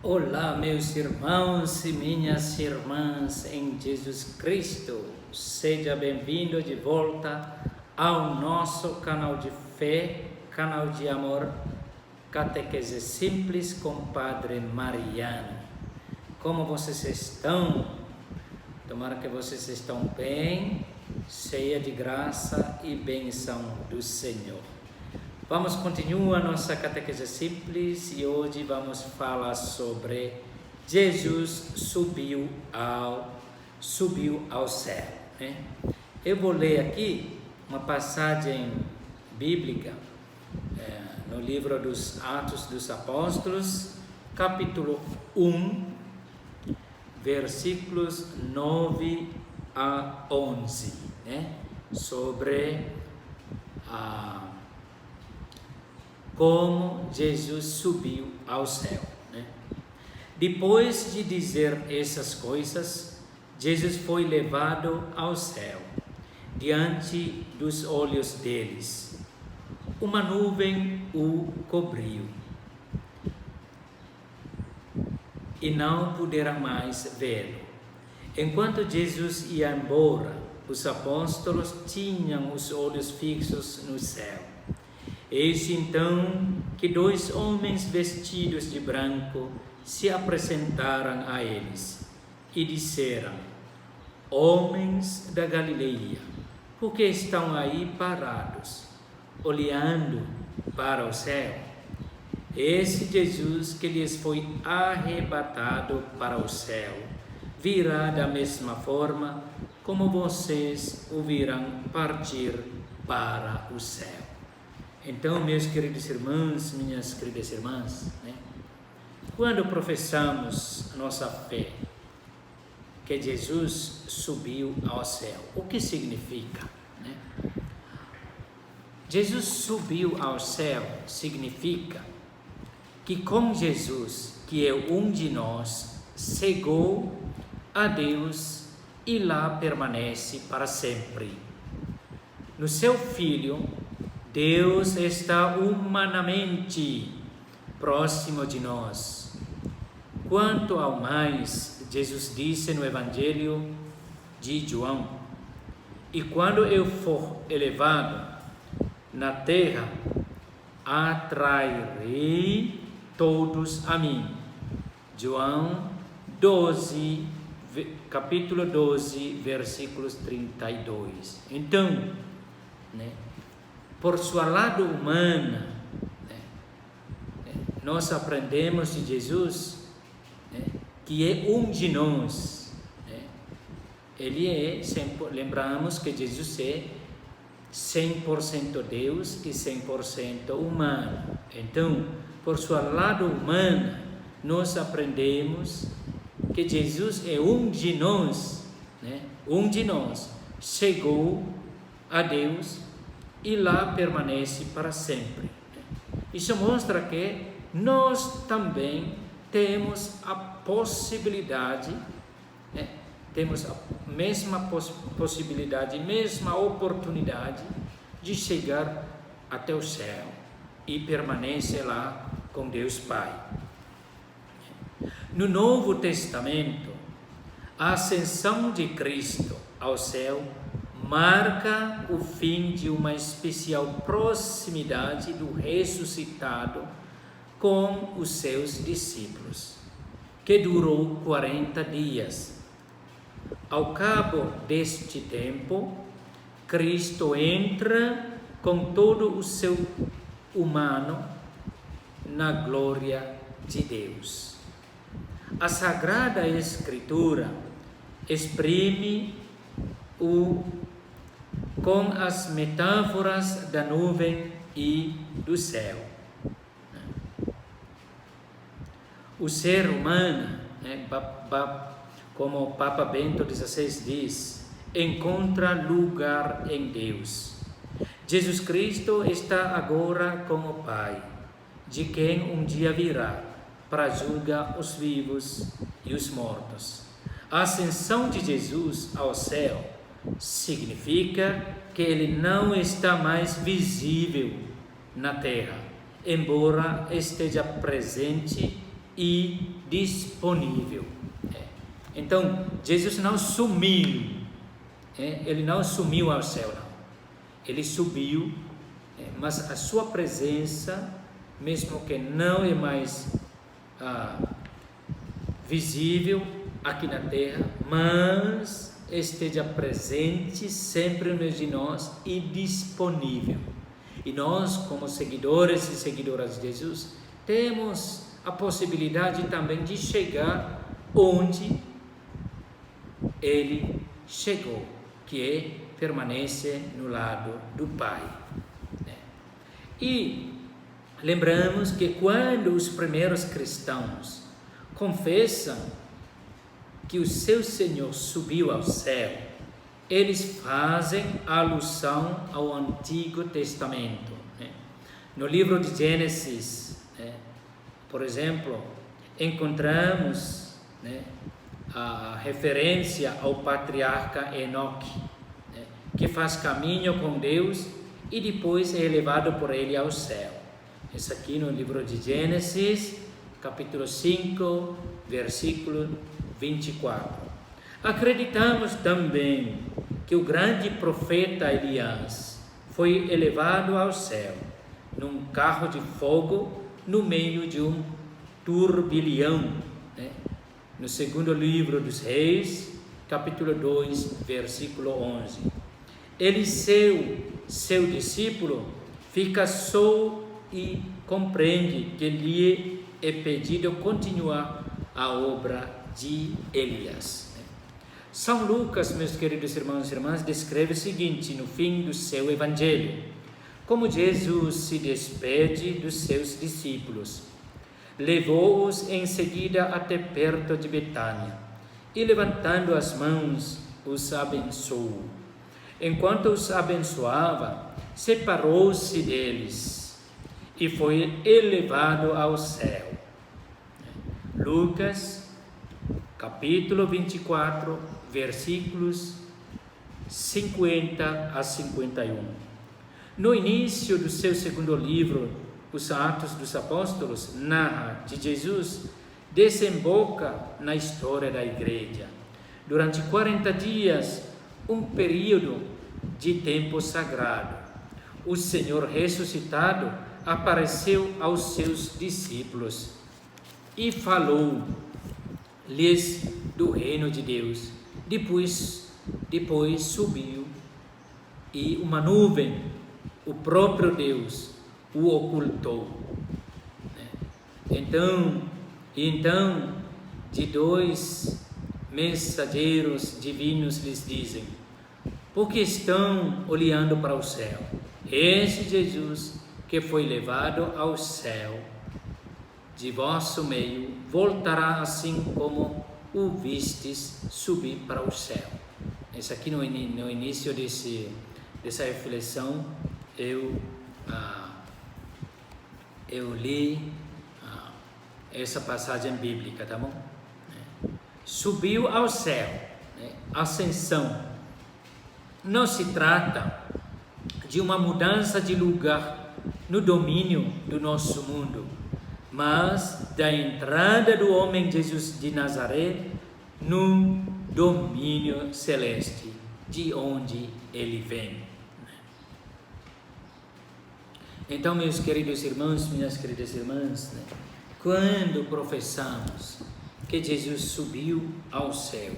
Olá, meus irmãos e minhas irmãs em Jesus Cristo. Seja bem-vindo de volta ao nosso canal de fé, canal de amor, Catequese Simples com Padre Mariano. Como vocês estão? Tomara que vocês estão bem, cheia de graça e bênção do Senhor. Vamos continuar nossa catequese simples e hoje vamos falar sobre Jesus subiu ao céu. Né? Eu vou ler aqui uma passagem bíblica no livro dos Atos dos Apóstolos, capítulo 1, versículos 9 a 11, né? Sobre como Jesus subiu ao céu. Né? Depois de dizer essas coisas, Jesus foi levado ao céu, diante dos olhos deles. Uma nuvem o cobriu, e não puderam mais vê-lo. Enquanto Jesus ia embora, os apóstolos tinham os olhos fixos no céu. Eis então que dois homens vestidos de branco se apresentaram a eles e disseram: Homens da Galileia, por que estão aí parados, olhando para o céu? Esse Jesus que lhes foi arrebatado para o céu virá da mesma forma como vocês o virão partir para o céu. Então, meus queridos irmãos, minhas queridas irmãs, né? Quando professamos a nossa fé, que Jesus subiu ao céu, o que significa? Né? Jesus subiu ao céu significa que com Jesus, que é um de nós, chegou a Deus e lá permanece para sempre. No seu Filho, Deus está humanamente próximo de nós. Quanto ao mais, Jesus disse no Evangelho de João: E quando eu for elevado na terra, atrairei todos a mim. João 12, capítulo 12, versículos 32. Então, né? Por sua lado humana, nós aprendemos de Jesus, que é um de nós. Ele é, lembramos que Jesus é 100% Deus e 100% humano. Então, por sua lado humana, nós aprendemos que Jesus é um de nós, um de nós, chegou a Deus e lá permanece para sempre. Isso mostra que nós também temos a possibilidade, temos a mesma possibilidade, mesma oportunidade de chegar até o céu e permanecer lá com Deus Pai. No Novo Testamento, a ascensão de Cristo ao céu marca o fim de uma especial proximidade do ressuscitado com os seus discípulos, que durou 40 dias. Ao cabo deste tempo, Cristo entra com todo o seu humano na glória de Deus. A Sagrada Escritura exprime com as metáforas da nuvem e do céu. O ser humano, como o Papa Bento XVI diz, encontra lugar em Deus. Jesus Cristo está agora com o Pai, de quem um dia virá para julgar os vivos e os mortos. A ascensão de Jesus ao céu significa que ele não está mais visível na terra, embora esteja presente e disponível. Então, Jesus não sumiu, ele não sumiu ao céu, não. Ele subiu, mas a sua presença, mesmo que não é mais visível aqui na terra, mas esteja presente sempre no meio de nós e disponível. E nós, como seguidores e seguidoras de Jesus, temos a possibilidade também de chegar onde ele chegou, que é permanecer no lado do Pai. E lembramos que quando os primeiros cristãos confessam que o seu Senhor subiu ao céu, eles fazem alusão ao Antigo Testamento. No livro de Gênesis, por exemplo, encontramos a referência ao patriarca Enoque, que faz caminho com Deus e depois é elevado por ele ao céu. Isso aqui no livro de Gênesis, capítulo 5, versículo 24. Acreditamos também que o grande profeta Elias foi elevado ao céu num carro de fogo no meio de um turbilhão, no segundo livro dos Reis, capítulo 2, versículo 11. Eliseu, seu discípulo, fica só e compreende que lhe é pedido continuar a obra de Elias. São Lucas, meus queridos irmãos e irmãs, descreve o seguinte no fim do seu evangelho: como Jesus se despede dos seus discípulos. Levou-os em seguida até perto de Betânia e, levantando as mãos, os abençoou. Enquanto os abençoava, separou-se deles e foi elevado ao céu. Lucas, capítulo 24, versículos 50 a 51. No início do seu segundo livro, Os Atos dos Apóstolos, narra de Jesus desemboca na história da igreja. Durante 40 dias, um período de tempo sagrado, o Senhor ressuscitado apareceu aos seus discípulos e falou-lhes do reino de Deus. Depois subiu e uma nuvem, o próprio Deus, o ocultou. Então, de dois mensageiros divinos lhes dizem: por que estão olhando para o céu? Esse Jesus que foi levado ao céu, de vosso meio, voltará assim como o vistes subir para o céu. Isso aqui no início dessa reflexão, eu li essa passagem bíblica, tá bom? Subiu ao céu, ascensão. Não se trata de uma mudança de lugar no domínio do nosso mundo, mas da entrada do homem Jesus de Nazaré no domínio celeste, de onde ele vem. Então, meus queridos irmãos, minhas queridas irmãs, quando professamos que Jesus subiu ao céu,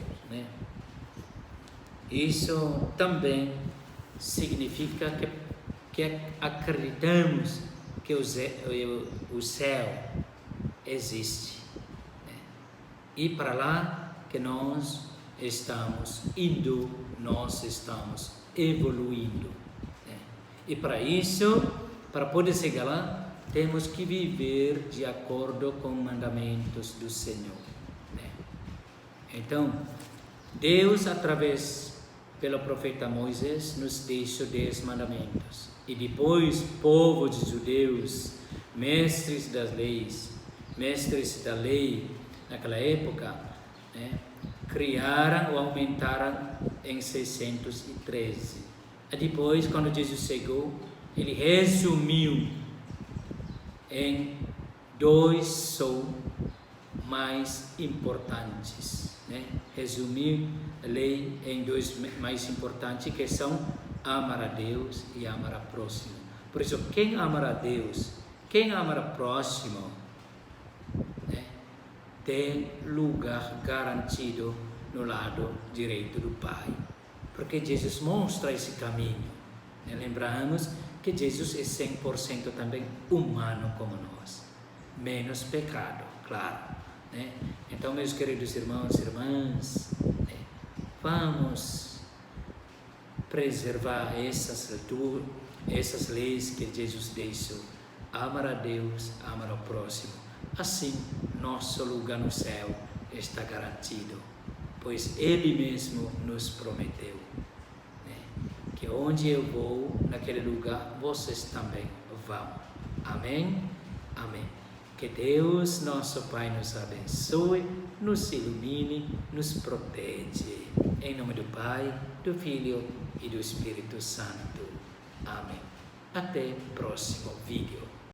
isso também significa que acreditamos que o céu existe, e para lá que nós estamos indo, nós estamos evoluindo, e para isso, para poder chegar lá, temos que viver de acordo com os mandamentos do Senhor. Então, Deus, pelo profeta Moisés, nos deixa 10 mandamentos. E depois, povo de judeus, mestres da lei, naquela época, criaram ou aumentaram em 613. E depois, quando Jesus chegou, ele resumiu em 2 só mais importantes, né? Resumir a lei em dois mais importantes, que são amar a Deus e amar a próximo. Por isso, quem amar a Deus, quem amar a próximo, né, tem lugar garantido no lado direito do Pai, porque Jesus mostra esse caminho, né? Lembramos que Jesus é 100% também humano como nós, menos pecado, claro, né? Então, meus queridos irmãos e irmãs, né, vamos preservar essas leis que Jesus deixou. Amar a Deus, amar ao próximo. Assim, nosso lugar no céu está garantido, pois Ele mesmo nos prometeu, né, que onde eu vou, naquele lugar, vocês também vão. Amém? Amém. Que Deus, nosso Pai, nos abençoe, nos ilumine, nos protege. Em nome do Pai, do Filho e do Espírito Santo. Amém. Até o próximo vídeo.